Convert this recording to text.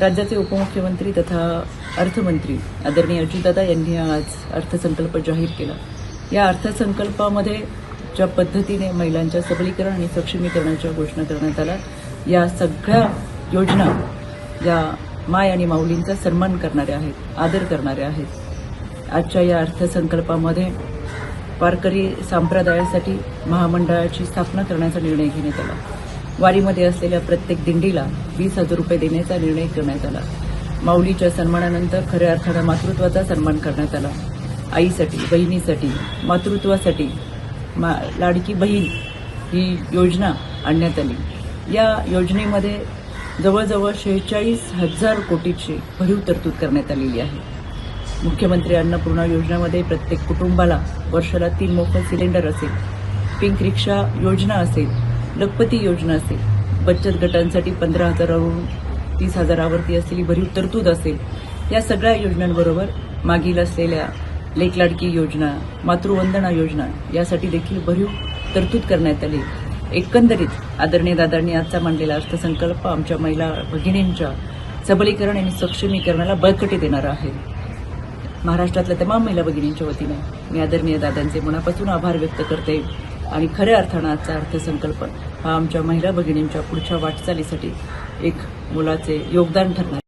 राज्याचे उपमुख्यमंत्री तथा अर्थमंत्री आदरणीय अजितदादा यांनी आज अर्थसंकल्प जाहीर केला। या अर्थसंकल्पामध्ये ज्या पद्धतीने महिलांच्या सबलीकरण आणि सक्षमीकरणाच्या घोषणा करण्यात आल्या, या सगळ्या योजना या माय आणि माऊलींचा सन्मान करणाऱ्या आहेत, आदर करणाऱ्या आहेत। आजच्या या अर्थसंकल्पामध्ये वारकरी संप्रदायासाठी महामंडळाची स्थापना करण्याचा निर्णय घेण्यात आला। वारीमध्ये असलेल्या प्रत्येक दिंडीला 20,000 रुपये देण्याचा निर्णय करण्यात आला। माऊलीच्या सन्मानानंतर खऱ्या अर्थानं मातृत्वाचा सन्मान करण्यात आला। आईसाठी, बहिणीसाठी, मातृत्वासाठी लाडकी बहीण ही योजना आणण्यात आली। या योजनेमध्ये जवळजवळ 46,000 कोटीची भरीव तरतूद करण्यात आलेली आहे। मुख्यमंत्री अन्नपूर्णा योजनेमध्ये प्रत्येक कुटुंबाला वर्षाला 3 मोफत सिलेंडर असेल, पिंक रिक्षा योजना असेल, लखपती योजना असेल, बचत गटांसाठी 15,000वरून 30,000वरती असलेली भरीव तरतूद असेल। या सगळ्या योजनांबरोबर मागील असलेल्या लेक लाडकी योजना, मातृवंदना योजना यासाठी देखील भरीव तरतूद करण्यात आली। एकंदरीत आदरणीय दादांनी आजचा मांडलेला अर्थसंकल्प आमच्या महिला भगिनींच्या सबलीकरण आणि सक्षमीकरणाला बळकटी देणारा आहे। महाराष्ट्रातल्या तमाम महिला भगिनींच्या वतीने मी आदरणीय दादांचे मनापासून आभार व्यक्त करते आणि खऱ्या अर्थानं आजचा अर्थसंकल्प हा आमच्या महिला भगिनींच्या पुढच्या वाटचालीसाठी एक मोलाचे योगदान ठरणार